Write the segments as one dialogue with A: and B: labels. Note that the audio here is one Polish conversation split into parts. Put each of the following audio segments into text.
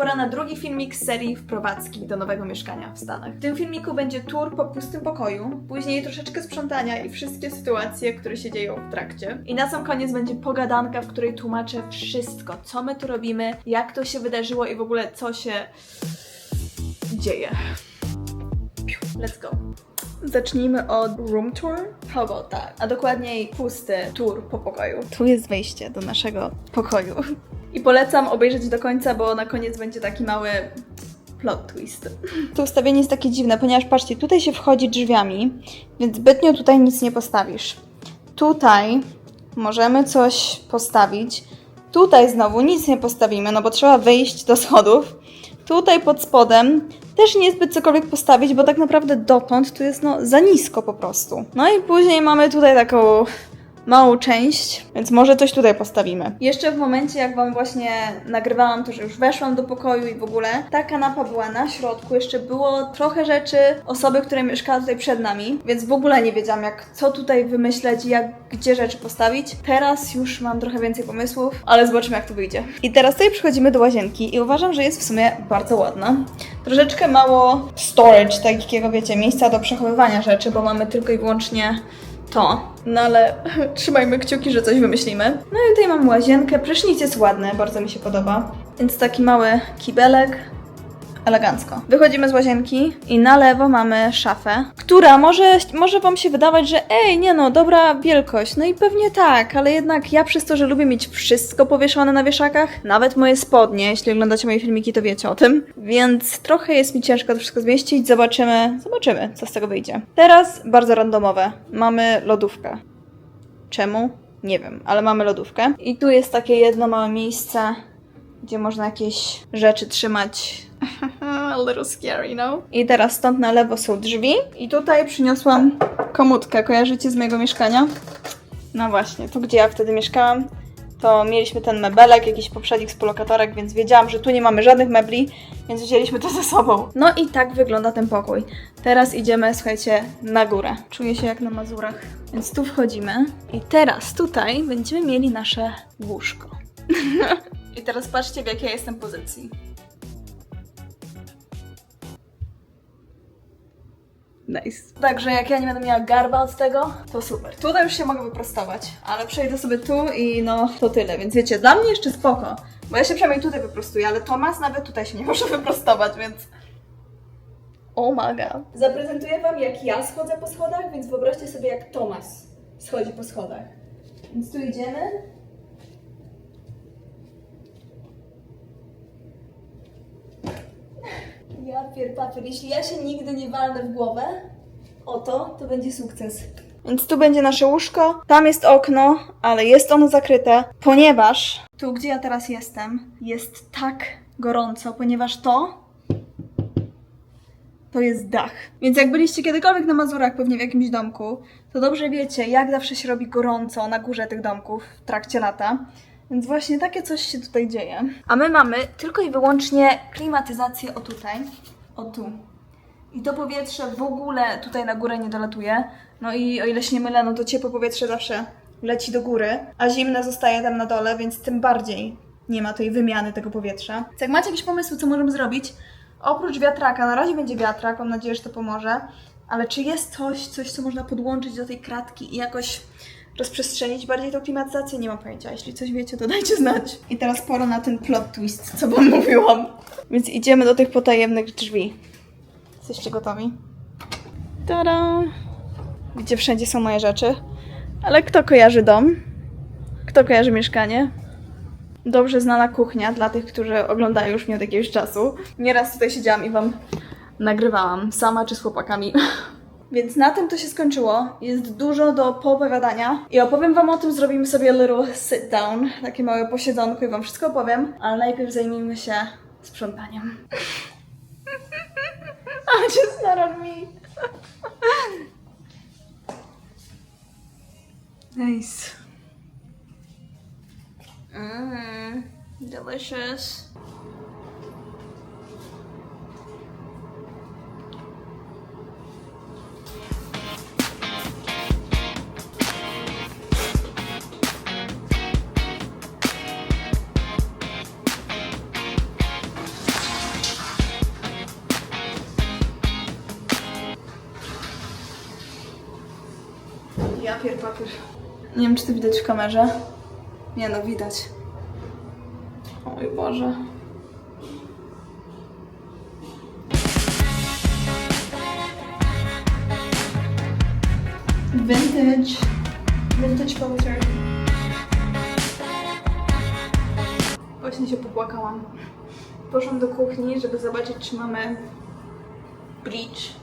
A: Pora na drugi filmik z serii wprowadzki do nowego mieszkania w Stanach. W tym filmiku będzie tour po pustym pokoju, później troszeczkę sprzątania i wszystkie sytuacje, które się dzieją w trakcie. I na sam koniec będzie pogadanka, w której tłumaczę wszystko, co my tu robimy, jak to się wydarzyło i w ogóle co się dzieje. Let's go. Zacznijmy od room tour. How about that? A dokładniej pusty tour po pokoju. Tu jest wejście do naszego pokoju. I polecam obejrzeć do końca, bo na koniec będzie taki mały plot twist. To ustawienie jest takie dziwne, ponieważ patrzcie, tutaj się wchodzi drzwiami, więc zbytnio tutaj nic nie postawisz. Tutaj możemy coś postawić. Tutaj znowu nic nie postawimy, no bo trzeba wyjść do schodów. Tutaj pod spodem też niezbyt cokolwiek postawić, bo tak naprawdę dotąd tu jest za nisko po prostu. No i później mamy tutaj taką małą część, więc może coś tutaj postawimy. Jeszcze w momencie, jak wam właśnie nagrywałam to, że już weszłam do pokoju i w ogóle, ta kanapa była na środku, jeszcze było trochę rzeczy osoby, która mieszkała tutaj przed nami, więc w ogóle nie wiedziałam, co tutaj wymyśleć i gdzie rzeczy postawić. Teraz już mam trochę więcej pomysłów, ale zobaczymy, jak to wyjdzie. I teraz tutaj przychodzimy do łazienki i uważam, że jest w sumie bardzo ładna. Troszeczkę mało storage, takiego wiecie, miejsca do przechowywania rzeczy, bo mamy tylko i wyłącznie to. No ale trzymajmy kciuki, że coś wymyślimy. No i tutaj mam łazienkę. Prysznic jest ładny, bardzo mi się podoba. Więc taki mały kibelek. Elegancko. Wychodzimy z łazienki i na lewo mamy szafę, która może wam się wydawać, że nie no, dobra wielkość. No i pewnie tak, ale jednak ja przez to, że lubię mieć wszystko powieszone na wieszakach, nawet moje spodnie, jeśli oglądacie moje filmiki, to wiecie o tym. Więc trochę jest mi ciężko to wszystko zmieścić. Zobaczymy, co z tego wyjdzie. Teraz bardzo randomowe. Mamy lodówkę. Czemu? Nie wiem, ale mamy lodówkę. I tu jest takie jedno małe miejsce, gdzie można jakieś rzeczy trzymać. A little scary, no? I teraz stąd na lewo są drzwi. I tutaj przyniosłam komódkę. Kojarzycie z mojego mieszkania? No właśnie, tu gdzie ja wtedy mieszkałam, to mieliśmy ten mebelek, jakiś poprzednich współlokatorek, więc wiedziałam, że tu nie mamy żadnych mebli, więc wzięliśmy to ze sobą. No i tak wygląda ten pokój. Teraz idziemy, słuchajcie, na górę. Czuję się jak na Mazurach. Więc tu wchodzimy. I teraz tutaj będziemy mieli nasze łóżko. I teraz patrzcie, w jakiej ja jestem pozycji. Nice. Także jak ja nie będę miała garba od tego, to super. Tutaj już się mogę wyprostować, ale przejdę sobie tu i no to tyle, więc wiecie, dla mnie jeszcze spoko, bo ja się przynajmniej tutaj wyprostuję, ale Tomas nawet tutaj się nie może wyprostować, więc oh my god. Zaprezentuję wam, jak ja schodzę po schodach, więc wyobraźcie sobie, jak Tomas schodzi po schodach. Więc tu idziemy. Ja pierpapier, jeśli ja się nigdy nie walnę w głowę, to będzie sukces. Więc tu będzie nasze łóżko, tam jest okno, ale jest ono zakryte, ponieważ tu, gdzie ja teraz jestem, jest tak gorąco, ponieważ to jest dach. Więc jak byliście kiedykolwiek na Mazurach, pewnie w jakimś domku, to dobrze wiecie, jak zawsze się robi gorąco na górze tych domków w trakcie lata. Więc właśnie takie coś się tutaj dzieje. A my mamy tylko i wyłącznie klimatyzację o tutaj, o tu. I to powietrze w ogóle tutaj na górę nie dolatuje. No i o ile się nie mylę, no to ciepłe powietrze zawsze leci do góry, a zimne zostaje tam na dole, więc tym bardziej nie ma tej wymiany tego powietrza. Więc jak macie jakieś pomysły, co możemy zrobić, oprócz wiatraka, na razie będzie wiatrak, mam nadzieję, że to pomoże, ale czy jest coś, co można podłączyć do tej kratki i jakoś rozprzestrzenić bardziej tą klimatyzację? Nie mam pojęcia. Jeśli coś wiecie, to dajcie znać. I teraz pora na ten plot twist, co wam mówiłam. Więc idziemy do tych potajemnych drzwi. Jesteście gotowi? Tada! Gdzie wszędzie są moje rzeczy. Ale kto kojarzy dom? Kto kojarzy mieszkanie? Dobrze znana kuchnia dla tych, którzy oglądają już mnie od jakiegoś czasu. Nieraz tutaj siedziałam i wam nagrywałam, sama czy z chłopakami. Więc na tym to się skończyło. Jest dużo do poopowiadania i opowiem wam o tym, zrobimy sobie little sit down, takie małe posiedzonko i wam wszystko opowiem, ale najpierw zajmijmy się sprzątaniem. I'm just not on me. Nice. Delicious. Papier. Nie wiem, czy to widać w kamerze. Nie no, widać. O mój Boże. Vintage poster. Właśnie się popłakałam. Poszłam do kuchni, żeby zobaczyć, czy mamy bleach.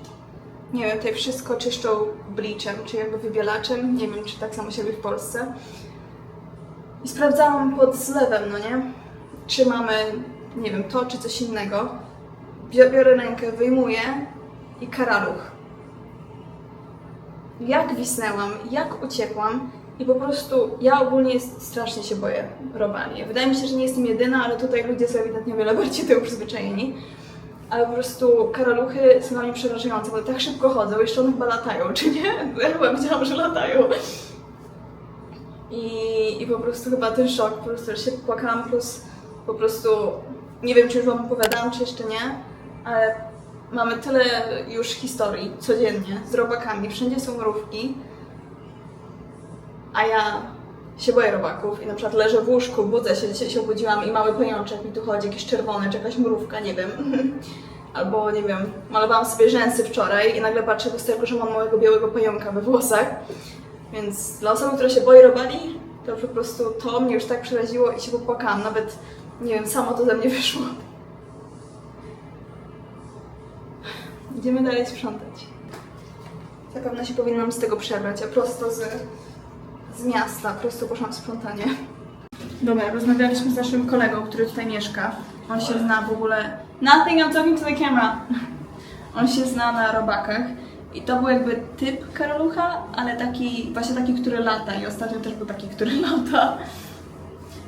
A: Nie wiem, tutaj wszystko czyszczą bleachem, czy jakby wybielaczem. Nie wiem, czy tak samo się robi w Polsce. I sprawdzałam pod zlewem, no nie? Czy mamy, nie wiem, to, czy coś innego. Biorę rękę, wyjmuję i karaluch. Jak wisnęłam, jak uciekłam i po prostu ja ogólnie strasznie się boję robali. Wydaje mi się, że nie jestem jedyna, ale tutaj ludzie są ewidentnie o wiele bardziej tego przyzwyczajeni. Ale po prostu karaluchy są dla mnie przerażające, bo tak szybko chodzą, jeszcze one chyba latają, czy nie? Ja chyba widziałam, że latają. I po prostu chyba ten szok, po prostu że się popłakałam, plus po prostu nie wiem, czy już wam opowiadałam, czy jeszcze nie, ale mamy tyle już historii codziennie z robakami, wszędzie są mrówki, a ja się boję robaków i na przykład leżę w łóżku, budzę się, dzisiaj się obudziłam i mały pajączek mi tu chodzi, jakiś czerwony, czy jakaś mrówka, nie wiem. Albo, nie wiem, malowałam sobie rzęsy wczoraj i nagle patrzę w lusterku, że mam małego białego pająka we włosach. Więc dla osoby, która się boi robali, to po prostu to mnie już tak przeraziło i się popłakałam. Nawet, nie wiem, samo to ze mnie wyszło. Idziemy dalej sprzątać. Zapewne się powinnam z tego przebrać, a prosto z miasta, prosto poszłam w sprzątanie. Dobra, rozmawialiśmy z naszym kolegą, który tutaj mieszka. On się zna w ogóle... Nothing, I'm talking to the camera! On się zna na robakach. I to był jakby typ karalucha, ale taki, właśnie taki, który lata. I ostatnio też był taki, który lata.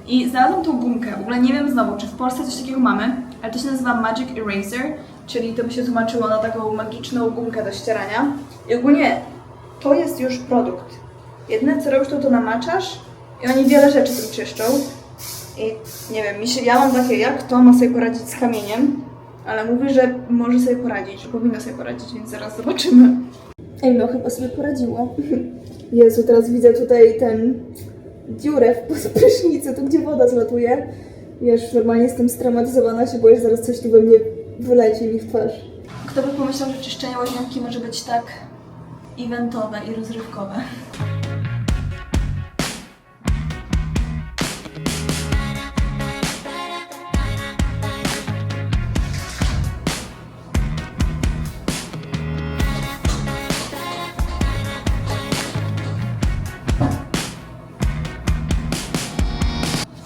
A: I znalazłam tą gumkę. W ogóle nie wiem znowu, czy w Polsce coś takiego mamy, ale to się nazywa Magic Eraser, czyli to by się tłumaczyło na taką magiczną gumkę do ścierania. I ogólnie to jest już produkt. Jedyne co robisz, to namaczasz i oni wiele rzeczy tym czyszczą. I nie wiem, ja mam takie, jak to ma sobie poradzić z kamieniem, ale mówi, że może sobie poradzić, że powinno sobie poradzić, więc zaraz zobaczymy. Ej, no chyba sobie poradziło. Jezu, teraz widzę tutaj dziurę w prysznicy, tu gdzie woda zlatuje. Ja już normalnie jestem straumatyzowana, się boję, że zaraz coś tu we mnie wyleci mi w twarz. Kto by pomyślał, że czyszczenie łazienki może być tak eventowe i rozrywkowe.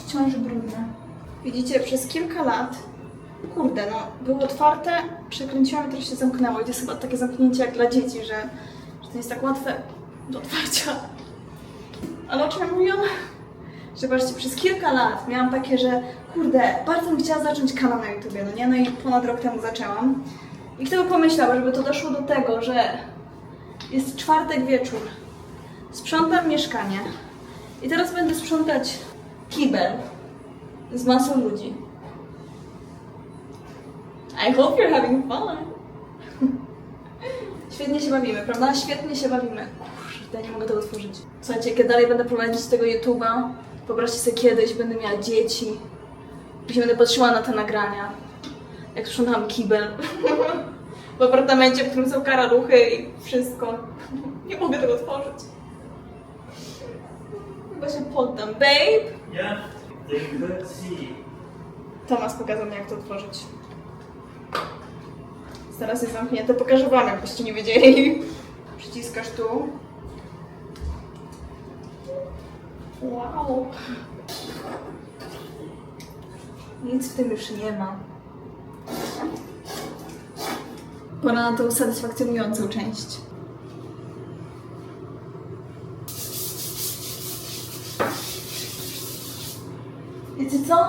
A: Wciąż brudne. Widzicie, przez kilka lat, kurde no, było otwarte, przekręciłam i teraz się zamknęło. I to jest chyba takie zamknięcie jak dla dzieci, że to nie jest tak łatwe do otwarcia. Ale o czym ja mówiłam? Że patrzcie, przez kilka lat miałam takie, że kurde, bardzo bym chciała zacząć kanał na YouTubie, no nie? No i ponad rok temu zaczęłam. I kto by pomyślał, żeby to doszło do tego, że jest czwartek wieczór, sprzątam mieszkanie i teraz będę sprzątać kibel z masą ludzi. I hope you're having fun. Świetnie się bawimy, prawda? Świetnie się bawimy. Kurde, nie mogę tego otworzyć. Słuchajcie, kiedy dalej będę prowadzić tego YouTube'a, wyobraźcie sobie kiedyś, będę miała dzieci, i się będę patrzyła na te nagrania, jak sprzątam kibel w apartamencie, w którym są karaluchy i wszystko. Nie mogę tego otworzyć. Chyba się poddam. Babe?
B: Yeah, they could see.
A: Tomasz pokazał mi, jak to otworzyć. Teraz jest zamknięte. Pokażę wam, jakbyście nie wiedzieli. Przyciskasz tu. Wow. Nic w tym już nie ma. Pora na tą satysfakcjonującą część. Wiecie co?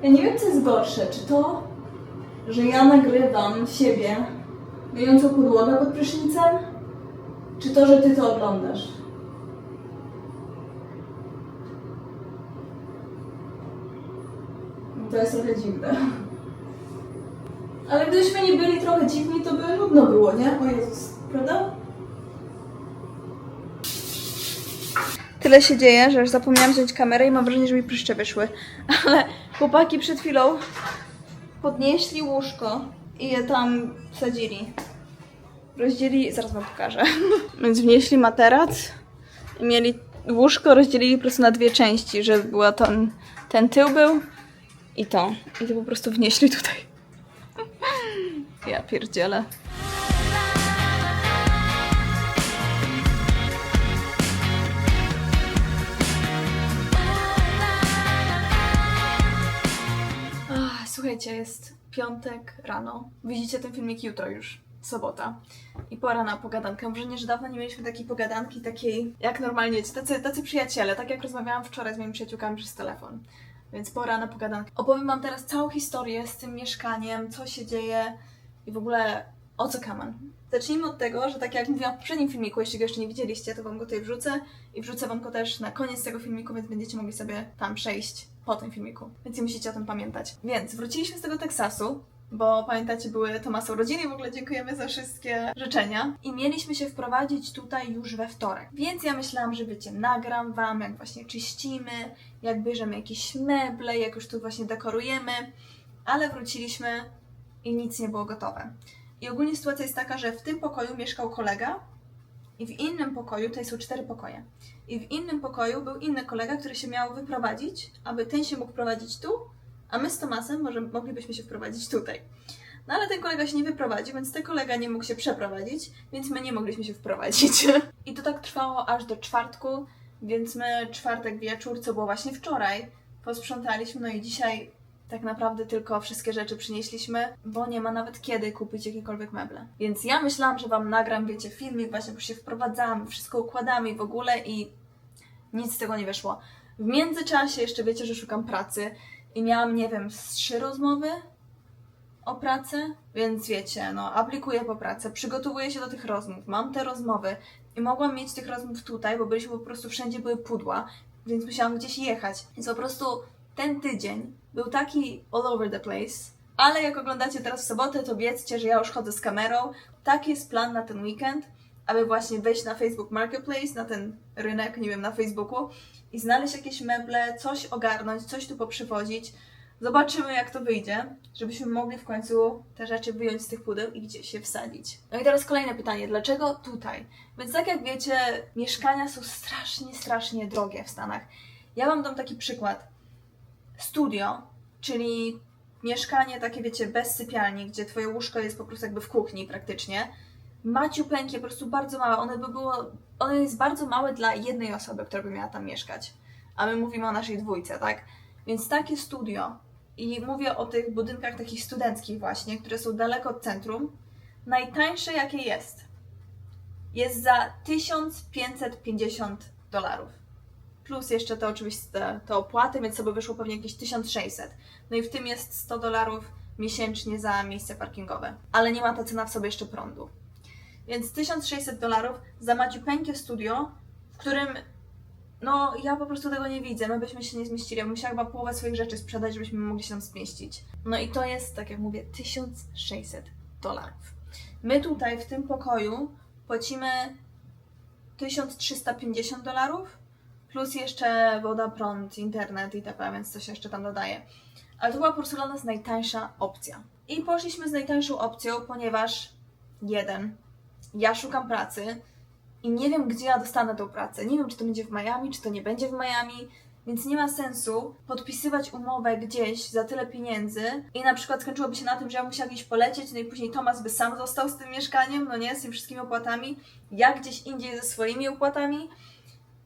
A: Ja nie wiem, co jest gorsze. Czy to, że ja nagrywam siebie myjącą podłogę pod prysznicem? Czy to, że ty to oglądasz? To jest trochę dziwne. Ale gdybyśmy nie byli trochę dziwni, to by nudno było, nie? O Jezus, prawda? tyle się dzieje, że już zapomniałam wziąć kamerę i mam wrażenie, że mi pryszcze wyszły. Ale chłopaki przed chwilą podnieśli łóżko i je tam wsadzili. Rozdzielili, zaraz wam pokażę. Więc wnieśli materac i mieli łóżko, rozdzielili po prostu na dwie części, żeby była ten tył był i to. I to po prostu wnieśli tutaj. Ja pierdzielę. Słuchajcie, jest piątek rano. Widzicie ten filmik jutro już, sobota. I pora na pogadankę. Może nie, że dawno nie mieliśmy takiej pogadanki, takiej jak normalnie, tacy przyjaciele, tak jak rozmawiałam wczoraj z moimi przyjaciółkami przez telefon. Więc pora na pogadankę. Opowiem wam teraz całą historię z tym mieszkaniem, co się dzieje i w ogóle o co kaman. Zacznijmy od tego, że tak jak mówiłam w poprzednim filmiku, jeśli go jeszcze nie widzieliście, to wam go tutaj wrzucę i wrzucę wam go też na koniec tego filmiku, więc będziecie mogli sobie tam przejść po tym filmiku. Więc nie musicie o tym pamiętać. Więc wróciliśmy z tego Teksasu, bo pamiętacie, były Tomasa urodziny i w ogóle dziękujemy za wszystkie życzenia. I mieliśmy się wprowadzić tutaj już we wtorek. Więc ja myślałam, że wiecie, nagram wam, jak właśnie czyścimy, jak bierzemy jakieś meble, jak już tu właśnie dekorujemy, ale wróciliśmy i nic nie było gotowe. I ogólnie sytuacja jest taka, że w tym pokoju mieszkał kolega i w innym pokoju, tutaj są 4 pokoje, i w innym pokoju był inny kolega, który się miał wyprowadzić, aby ten się mógł prowadzić tu, a my z Tomasem moglibyśmy się wprowadzić tutaj. No ale ten kolega się nie wyprowadził, więc ten kolega nie mógł się przeprowadzić, więc my nie mogliśmy się wprowadzić. I to tak trwało aż do czwartku, więc my czwartek wieczór, co było właśnie wczoraj, posprzątaliśmy, no i dzisiaj tak naprawdę tylko wszystkie rzeczy przynieśliśmy, bo nie ma nawet kiedy kupić jakiekolwiek meble. Więc ja myślałam, że wam nagram, wiecie, filmik, właśnie, bo się wprowadzamy, wszystko układamy i w ogóle i nic z tego nie wyszło. W międzyczasie jeszcze wiecie, że szukam pracy i miałam, nie wiem, z 3 rozmowy o pracę, więc wiecie, no aplikuję po pracę, przygotowuję się do tych rozmów, mam te rozmowy i mogłam mieć tych rozmów tutaj, bo byliśmy po prostu, wszędzie były pudła, więc musiałam gdzieś jechać. Więc po prostu ten tydzień był taki all over the place, ale jak oglądacie teraz w sobotę, to wiedzcie, że ja już chodzę z kamerą. Taki jest plan na ten weekend, aby właśnie wejść na Facebook Marketplace, na ten rynek, nie wiem, na Facebooku i znaleźć jakieś meble, coś ogarnąć, coś tu poprzywozić. Zobaczymy, jak to wyjdzie, żebyśmy mogli w końcu te rzeczy wyjąć z tych pudeł i gdzieś je wsadzić. No i teraz kolejne pytanie, dlaczego tutaj? Więc tak jak wiecie, mieszkania są strasznie drogie w Stanach. Ja wam dam taki przykład. Studio, czyli mieszkanie takie, wiecie, bez sypialni, gdzie twoje łóżko jest po prostu jakby w kuchni praktycznie, maciupeńkie, po prostu bardzo małe. Ono jest bardzo małe dla jednej osoby, która by miała tam mieszkać. A my mówimy o naszej dwójce, tak? Więc takie studio, i mówię o tych budynkach takich studenckich właśnie, które są daleko od centrum, najtańsze jakie jest za $1550. Plus jeszcze to oczywiście te opłaty, więc sobie wyszło pewnie jakieś 1600. No i w tym jest $100 miesięcznie za miejsce parkingowe. Ale nie ma ta cena w sobie jeszcze prądu. Więc $1600 za maciupeńkie studio, w którym no ja po prostu tego nie widzę. My byśmy się nie zmieścili. Ja musiałam chyba połowę swoich rzeczy sprzedać, żebyśmy mogli się tam zmieścić. No i to jest, tak jak mówię, $1600. My tutaj w tym pokoju płacimy $1350, plus jeszcze woda, prąd, internet itp., więc coś jeszcze tam dodaje. Ale to była po prostu dla nas najtańsza opcja. I poszliśmy z najtańszą opcją, ponieważ ja szukam pracy i nie wiem, gdzie ja dostanę tą pracę. Nie wiem, czy to będzie w Miami, czy to nie będzie w Miami, więc nie ma sensu podpisywać umowę gdzieś za tyle pieniędzy i na przykład skończyłoby się na tym, że ja musiała gdzieś polecieć, no i później Tomas by sam został z tym mieszkaniem, no nie, z tymi wszystkimi opłatami, ja gdzieś indziej ze swoimi opłatami.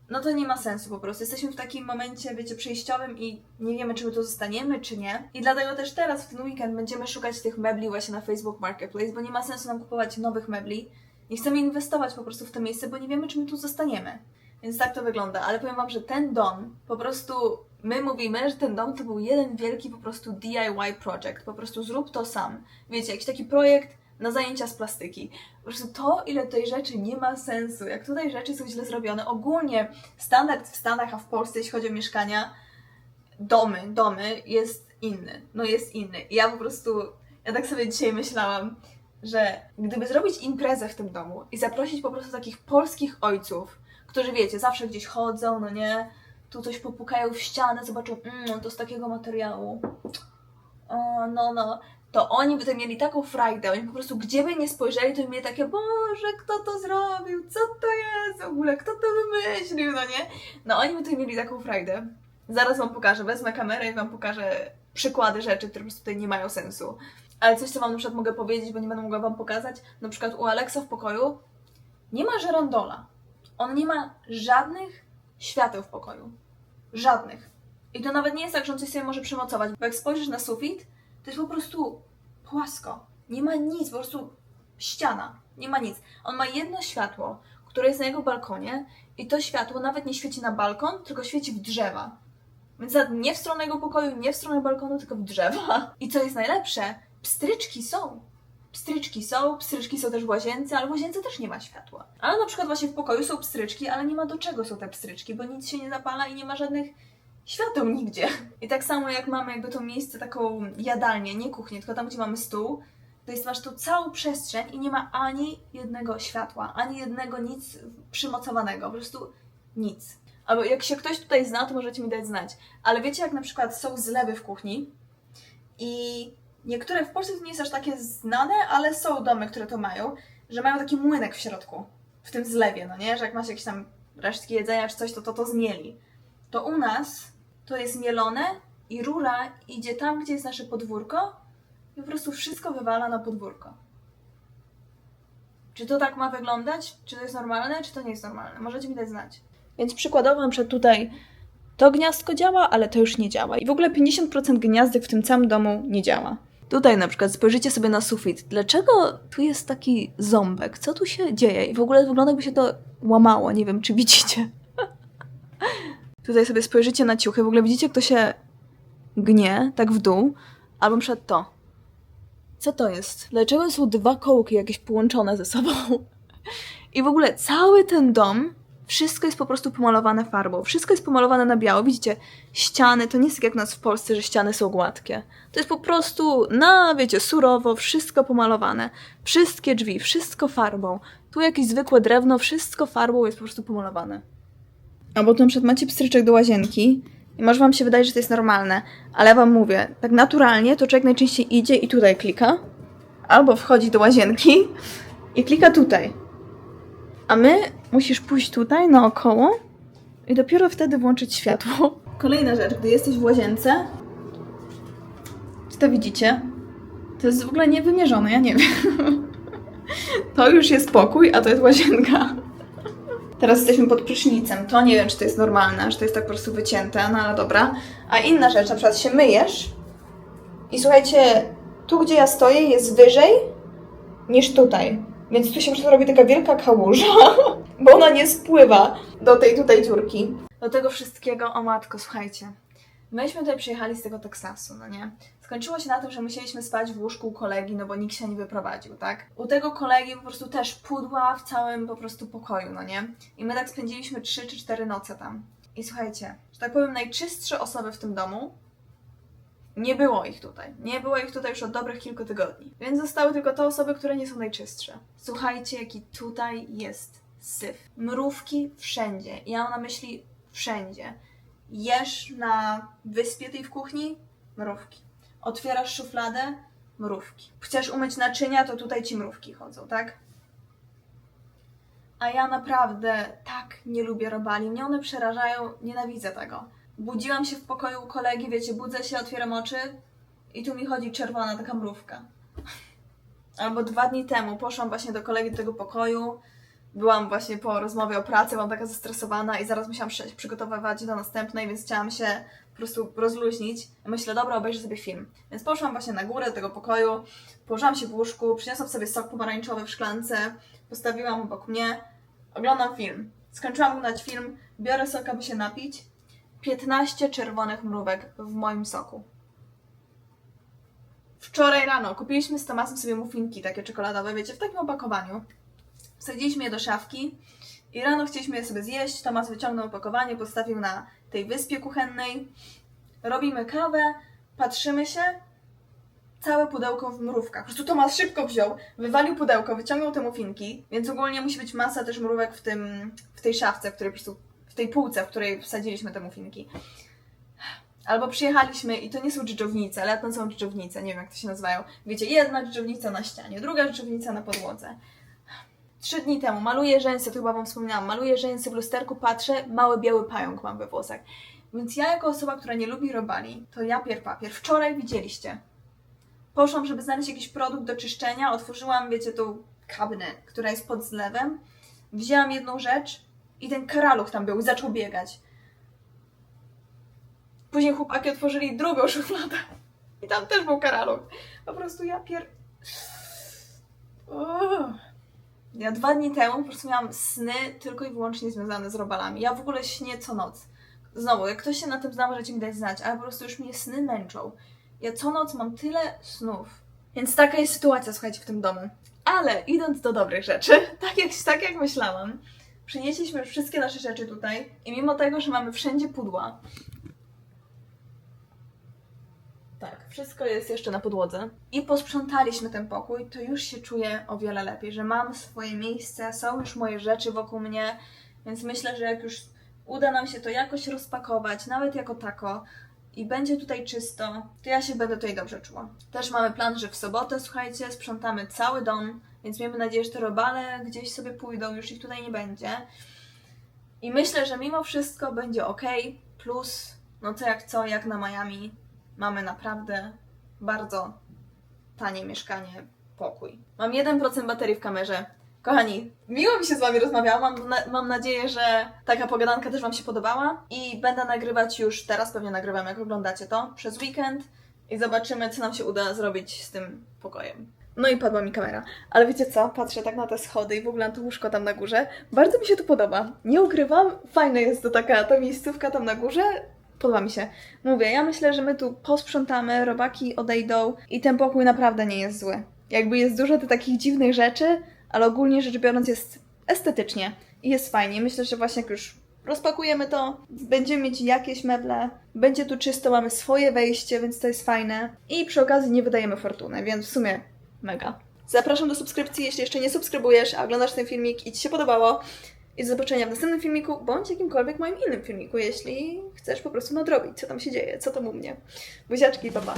A: No to nie ma sensu po prostu. Jesteśmy w takim momencie, wiecie, przejściowym i nie wiemy, czy my tu zostaniemy, czy nie. I dlatego też teraz, w ten weekend, będziemy szukać tych mebli właśnie na Facebook Marketplace, bo nie ma sensu nam kupować nowych mebli. Nie chcemy inwestować po prostu w to miejsce, bo nie wiemy, czy my tu zostaniemy. Więc tak to wygląda. Ale powiem wam, że ten dom, po prostu my mówimy, że ten dom to był jeden wielki po prostu DIY project. Po prostu zrób to sam. Wiecie, jakiś taki projekt na zajęcia z plastyki. Po prostu to, ile tej rzeczy nie ma sensu. Jak tutaj rzeczy są źle zrobione. Ogólnie standard w Stanach, a w Polsce, jeśli chodzi o mieszkania, domy jest inny. No jest inny. I ja tak sobie dzisiaj myślałam, że gdyby zrobić imprezę w tym domu i zaprosić po prostu takich polskich ojców, którzy wiecie, zawsze gdzieś chodzą, no nie, tu coś popukają w ścianę, zobaczą, to z takiego materiału, to oni by to mieli taką frajdę, oni po prostu gdzie by nie spojrzeli, to by mieli takie, Boże, kto to zrobił, co to jest w ogóle, kto to wymyślił, no nie? No oni by to mieli taką frajdę. Zaraz wam pokażę, wezmę kamerę i wam pokażę przykłady rzeczy, które po prostu tutaj nie mają sensu. Ale coś, co wam na przykład mogę powiedzieć, bo nie będę mogła wam pokazać, na przykład u Alexa w pokoju nie ma żerandola. On nie ma żadnych świateł w pokoju. Żadnych. I to nawet nie jest tak, że on coś sobie może przymocować, bo jak spojrzysz na sufit, to jest po prostu płasko. Nie ma nic, po prostu ściana. Nie ma nic. On ma jedno światło, które jest na jego balkonie i to światło nawet nie świeci na balkon, tylko świeci w drzewa. Więc nie w stronę jego pokoju, nie w stronę balkonu, tylko w drzewa. I co jest najlepsze, pstryczki są. Pstryczki są też w łazience, ale w łazience też nie ma światła. Ale na przykład właśnie w pokoju są pstryczki, ale nie ma do czego są te pstryczki, bo nic się nie zapala i nie ma żadnych świateł nigdzie. I tak samo jak mamy jakby to miejsce, taką jadalnię, nie kuchnię, tylko tam, gdzie mamy stół, to jest, masz tu całą przestrzeń i nie ma ani jednego światła, ani jednego nic przymocowanego, po prostu nic. Albo jak się ktoś tutaj zna, to możecie mi dać znać. Ale wiecie, jak na przykład są zlewy w kuchni i niektóre w Polsce to nie jest aż takie znane, ale są domy, które to mają, że mają taki młynek w środku, w tym zlewie, no nie? Że jak masz jakieś tam resztki jedzenia czy coś, to zmieli. To u nas to jest mielone i rura idzie tam, gdzie jest nasze podwórko i po prostu wszystko wywala na podwórko. Czy to tak ma wyglądać? Czy to jest normalne, czy to nie jest normalne? Możecie mi dać znać. Więc przykładowo na przykład tutaj to gniazdko działa, ale to już nie działa. I w ogóle 50% gniazdek w tym całym domu nie działa. Tutaj na przykład spojrzycie sobie na sufit. Dlaczego tu jest taki ząbek? Co tu się dzieje? I w ogóle wygląda, jakby się to łamało. Nie wiem, czy widzicie. Tutaj sobie spojrzycie na ciuchy. W ogóle widzicie, jak to się gnie, tak w dół. Albo na przykład to. Co to jest? Dlaczego są dwa kołki jakieś połączone ze sobą? I w ogóle cały ten dom, wszystko jest po prostu pomalowane farbą. Wszystko jest pomalowane na biało. Widzicie, ściany, to nie jest tak jak u nas w Polsce, że ściany są gładkie. To jest po prostu wiecie, surowo, wszystko pomalowane. Wszystkie drzwi, wszystko farbą. Tu jakieś zwykłe drewno, wszystko farbą jest po prostu pomalowane. Albo tu na przykład macie pstryczek do łazienki i może wam się wydaje, że to jest normalne, ale ja wam mówię, tak naturalnie to człowiek najczęściej idzie i tutaj klika, albo wchodzi do łazienki i klika tutaj. A musisz pójść tutaj naokoło i dopiero wtedy włączyć światło. Kolejna rzecz, gdy jesteś w łazience, czy to widzicie? To jest w ogóle niewymierzone, ja nie wiem. To już jest pokój, a to jest łazienka. Teraz jesteśmy pod prysznicem. To nie wiem, czy to jest normalne, że to jest tak po prostu wycięte, no ale dobra. A inna rzecz, na przykład się myjesz i słuchajcie, tu gdzie ja stoję jest wyżej niż tutaj. Więc tu się po prostu robi taka wielka kałuża, bo ona nie spływa do tej tutaj dziurki. Do tego wszystkiego, o matko, słuchajcie. Myśmy tutaj przyjechali z tego Teksasu, no nie? Skończyło się na tym, że musieliśmy spać w łóżku u kolegi, no bo nikt się nie wyprowadził, tak? U tego kolegi po prostu też pudła w całym po prostu pokoju, no nie? I my tak spędziliśmy 3 czy 4 noce tam. I słuchajcie, że tak powiem, najczystsze osoby w tym domu, nie było ich tutaj. Nie było ich tutaj już od dobrych kilku tygodni. Więc zostały tylko te osoby, które nie są najczystsze. Słuchajcie, jaki tutaj jest syf. Mrówki wszędzie. Ja mam na myśli wszędzie. Jesz na wyspie tej w kuchni? Mrówki. Otwierasz szufladę? Mrówki. Chcesz umyć naczynia, to tutaj ci mrówki chodzą, tak? A ja naprawdę tak nie lubię robali. Mnie one przerażają, nienawidzę tego. Budziłam się w pokoju u kolegi, wiecie, budzę się, otwieram oczy i tu mi chodzi czerwona taka mrówka. Albo 2 dni temu poszłam właśnie do kolegi do tego pokoju, byłam właśnie po rozmowie o pracy, byłam taka zestresowana i zaraz musiałam się przygotowywać do następnej, więc chciałam się po prostu rozluźnić. Myślę, dobra, obejrzę sobie film. Więc poszłam właśnie na górę do tego pokoju, położyłam się w łóżku, przyniosłam sobie sok pomarańczowy w szklance, postawiłam obok mnie, oglądam film. Skończyłam oglądać film, biorę sok, aby się napić. 15 czerwonych mrówek w moim soku. Wczoraj rano kupiliśmy z Tomasem sobie muffinki takie czekoladowe, wiecie, w takim opakowaniu. Wsadziliśmy je do szafki i rano chcieliśmy je sobie zjeść. Tomas wyciągnął opakowanie, postawił na tej wyspie kuchennej. Robimy kawę, patrzymy się. całe pudełko w mrówkach. Po prostu Tomasz szybko wziął, wywalił pudełko, wyciągnął te muffinki, więc ogólnie musi być masa też mrówek w tej szafce, w której po prostu, w tej półce, w której wsadziliśmy te muffinki. Albo przyjechaliśmy i to nie są dżdżownice, ale to są dżdżownice, nie wiem jak to się nazywają. Wiecie, jedna dżdżownica na ścianie, druga dżdżownica na podłodze. 3 dni temu maluję rzęsy, to chyba wam wspominałam, maluję rzęsy w lusterku, patrzę, mały biały pająk mam we włosach. Więc ja jako osoba, która nie lubi robali, to ja papier. Wczoraj widzieliście. Poszłam, żeby znaleźć jakiś produkt do czyszczenia, otworzyłam, wiecie, tą kabinę, która jest pod zlewem, wzięłam jedną rzecz i ten karaluch tam był, zaczął biegać. Później chłopaki otworzyli drugą szufladę i tam też był karaluch. Po prostu Ja 2 dni temu po prostu miałam sny tylko i wyłącznie związane z robalami. Ja w ogóle śnię co noc. Znowu, jak ktoś się na tym zna, możecie mi dać znać, ale po prostu już mnie sny męczą. Ja co noc mam tyle snów. Więc taka jest sytuacja, słuchajcie, w tym domu. Ale idąc do dobrych rzeczy, tak jak myślałam, przynieśliśmy już wszystkie nasze rzeczy tutaj i mimo tego, że mamy wszędzie pudła, tak, wszystko jest jeszcze na podłodze i posprzątaliśmy ten pokój, to już się czuję o wiele lepiej, że mam swoje miejsce, są już moje rzeczy wokół mnie, więc myślę, że jak już uda nam się to jakoś rozpakować, nawet jako tako, i będzie tutaj czysto, to ja się będę tutaj dobrze czuła. Też mamy plan, że w sobotę, słuchajcie, sprzątamy cały dom, więc miejmy nadzieję, że te robale gdzieś sobie pójdą, już ich tutaj nie będzie. I myślę, że mimo wszystko będzie ok, plus, no co jak na Miami, mamy naprawdę bardzo tanie mieszkanie, pokój. Mam 1% baterii w kamerze. Kochani, miło mi się z wami rozmawiało, mam nadzieję, że taka pogadanka też wam się podobała i będę nagrywać już, teraz pewnie nagrywam, jak oglądacie to, przez weekend i zobaczymy, co nam się uda zrobić z tym pokojem. No i padła mi kamera, ale wiecie co, patrzę tak na te schody i w ogóle na to łóżko tam na górze, bardzo mi się to podoba, nie ukrywam, fajna jest to ta miejscówka tam na górze, podoba mi się. Mówię, ja myślę, że my tu posprzątamy, robaki odejdą i ten pokój naprawdę nie jest zły. Jakby jest dużo tych takich dziwnych rzeczy, ale ogólnie rzecz biorąc jest estetycznie i jest fajnie. Myślę, że właśnie jak już rozpakujemy to, będziemy mieć jakieś meble, będzie tu czysto, mamy swoje wejście, więc to jest fajne. I przy okazji nie wydajemy fortuny, więc w sumie mega. Zapraszam do subskrypcji, jeśli jeszcze nie subskrybujesz, a oglądasz ten filmik i Ci się podobało. I do zobaczenia w następnym filmiku, bądź jakimkolwiek moim innym filmiku, jeśli chcesz po prostu nadrobić, co tam się dzieje, co tam u mnie. Buziaczki, pa pa!